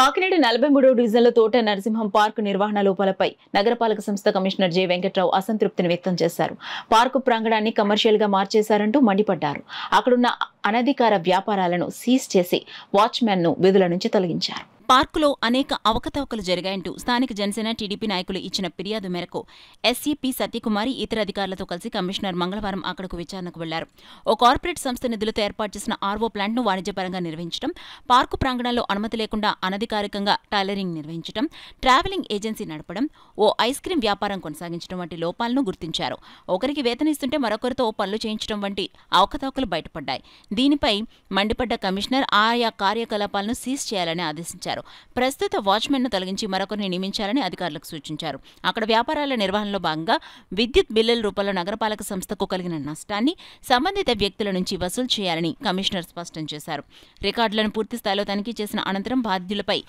కాకినాడ 43వ డివిజన్లో తోట నరసింహం పార్కు నిర్వహణ లోపాలపై నగరపాలక సంస్థ కమిషనర్ జె వెంకట్రావు అసంతృప్తిని వ్యక్తం చేశారు. పార్కు ప్రాంగణాన్ని కమర్షియల్ గా మార్చేశారంటూ మండిపడ్డారు. అక్కడున్న అనధికార వ్యాపారాలను సీజ్ చేసి వాచ్మెన్ ను విధుల నుంచి తొలగించారు. పార్కులో అనేక అవకతవకలు జరిగాయంటూ స్థానిక జనసేన టీడీపీ నాయకులు ఇచ్చిన ఫిర్యాదు మేరకు ఎస్సీపీ సత్యకుమారి ఇతర అధికారులతో కలిసి కమిషనర్ మంగళవారం అక్కడకు విచారణకు వెళ్లారు. ఓ కార్పొరేట్ సంస్థ నిధులతో ఏర్పాటు చేసిన ఆర్వో ప్లాంట్ను వాణిజ్యపరంగా నిర్వహించడం, పార్కు ప్రాంగణంలో అనుమతి లేకుండా అనధికారికంగా టైలరింగ్ నిర్వహించడం, ట్రావెలింగ్ ఏజెన్సీ నడపడం, ఓ ఐస్ క్రీం వ్యాపారం కొనసాగించడం వంటి లోపాలను గుర్తించారు. ఒకరికి వేతనం ఇస్తుంటే మరొకరితో పనులు చేయించడం వంటి అవకతవకలు బయటపడ్డాయి. దీనిపై మండిపడ్డ కమిషనర్ ఆయా కార్యకలాపాలను సీజ్ చేయాలని ఆదేశించారు. ప్రస్తుత వాచ్మెన్ ను తొలగించి మరొకరిని నియమించాలని అధికారులకు సూచించారు. అక్కడ వ్యాపారాల నిర్వహణలో భాగంగా విద్యుత్ బిల్లుల రూపంలో నగరపాలక సంస్థకు కలిగిన నష్టాన్ని సంబంధిత వ్యక్తుల నుంచి వసూలు చేయాలని కమిషనర్ స్పష్టం చేశారు. రికార్డులను పూర్తి స్థాయిలో తనిఖీ చేసిన అనంతరం బాధ్యులపై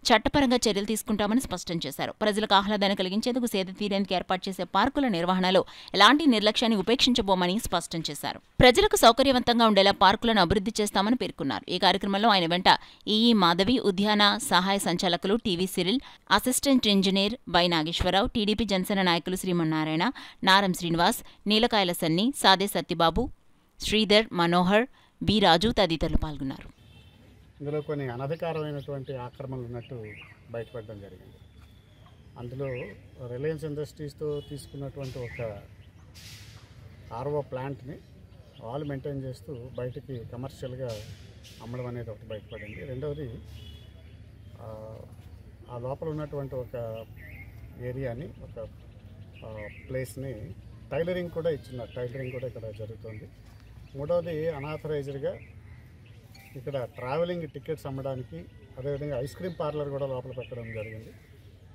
చట్టపరంగా చర్యలు తీసుకుంటామని స్పష్టం చేశారు. ప్రజలకు ఆహ్లాదాన్ని కలిగించేందుకు సేద తీరేందుకు ఏర్పాటు చేసే పార్కుల నిర్వహణలో ఎలాంటి నిర్లక్ష్యాన్ని ఉపేక్షించబోమని స్పష్టం చేశారు. ప్రజలకు సౌకర్యవంతంగా ఉండేలా పార్కులను అభివృద్ధి చేస్తామని పేర్కొన్నారు. ఈ కార్యక్రమంలో ఆయన వెంట ఈఈ మాధవి, ఉద్యాన సహాయ సంచాలకులు T V Cyril, assistant engineer Y Nageswararao, TDP Janasena నాయకులు శ్రీమన్నారాయణ, నారం శ్రీనివాస్, నీలకాయల సన్ని, సాదే సత్యబాబు, శ్రీధర్, మనోహర్, బి రాజు తదితరులు పాల్గొన్నారు. ఇందులో కొన్ని అనధికారమైనటువంటి ఆక్రమణలు ఉన్నట్టు బయటపడడం జరిగింది. అందులో రిలయన్స్ ఇండస్ట్రీస్తో తీసుకున్నటువంటి ఒక ఆర్ఓ ప్లాంట్ని వాళ్ళు మెయింటైన్ చేస్తూ బయటికి కమర్షియల్గా అమ్మడం అనేది ఒకటి బయటపడింది. రెండవది ఆ లోపల ఉన్నటువంటి ఒక ఏరియాని, ఒక ప్లేస్ని టైలరింగ్ కూడా ఇచ్చున్నారు. టైలరింగ్ కూడా ఇక్కడ జరుగుతుంది. మూడవది అనాథరైజ్డ్గా ఇక్కడ ట్రావెలింగ్ టికెట్స్ అమ్మడానికి, అదేవిధంగా ఐస్ క్రీమ్ పార్లర్ కూడా లోపల పెట్టడం జరిగింది.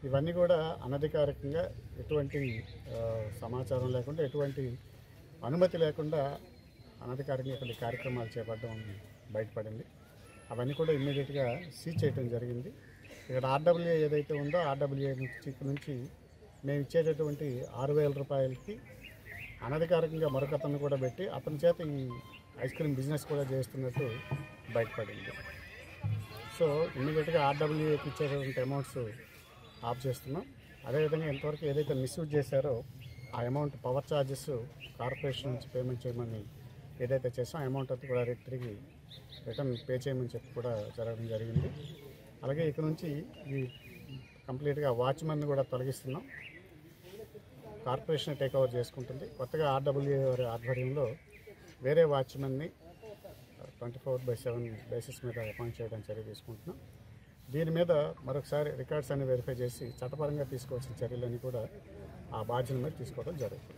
ఇవన్నీ కూడా అనధికారికంగా ఎటువంటి సమాచారం లేకుండా, ఎటువంటి అనుమతి లేకుండా అనధికారికంగా ఇక్కడ కార్యక్రమాలు చేపట్టడం బయటపడింది. అవన్నీ కూడా ఇమ్మీడియట్గా సీజ్ చేయడం జరిగింది. ఇక్కడ ఆర్డబ్ల్యూఏ ఏదైతే ఉందో ఆర్డబ్ల్యూఏ నుంచి మేము ఇచ్చేటటువంటి 6,000 రూపాయలకి అనధికారికంగా మరొకతను కూడా పెట్టి అతని చేత ఈ ఐస్ క్రీమ్ బిజినెస్ కూడా చేస్తున్నట్టు బయటపడింది. సో ఇమ్మీడియట్గా ఆర్డబ్ల్యూఏకి ఇచ్చేటటువంటి అమౌంట్స్ ఆఫ్ చేస్తున్నాం. అదేవిధంగా ఇంతవరకు ఏదైతే మిస్యూజ్ చేశారో ఆ అమౌంట్ పవర్ ఛార్జెస్ కార్పొరేషన్ నుంచి పేమెంట్ చేయమని ఏదైతే చేసామో ఆ అమౌంట్ అంతా కూడా తిరిగి రిటర్న్ పే చేయమని చెప్పి కూడా జరగడం జరిగింది. అలాగే ఇక్కడ నుంచి ఈ కంప్లీట్గా వాచ్మెన్ కూడా తొలగిస్తున్నాం. కార్పొరేషన్ టేక్ ఓవర్ చేసుకుంటుంది. కొత్తగా ఆర్డబ్ల్యూఏ ఆధ్వర్యంలో వేరే వాచ్మెన్ని 24/7 బేసిస్ మీద అపాయింట్ చేయడానికి చర్య తీసుకుంటున్నాం. దీని మీద మరొకసారి రికార్డ్స్ అన్ని వెరిఫై చేసి చట్టపరంగా తీసుకోవాల్సిన చర్యలన్నీ కూడా ఆ బాధ్యత మీద తీసుకోవడం జరుగుతుంది.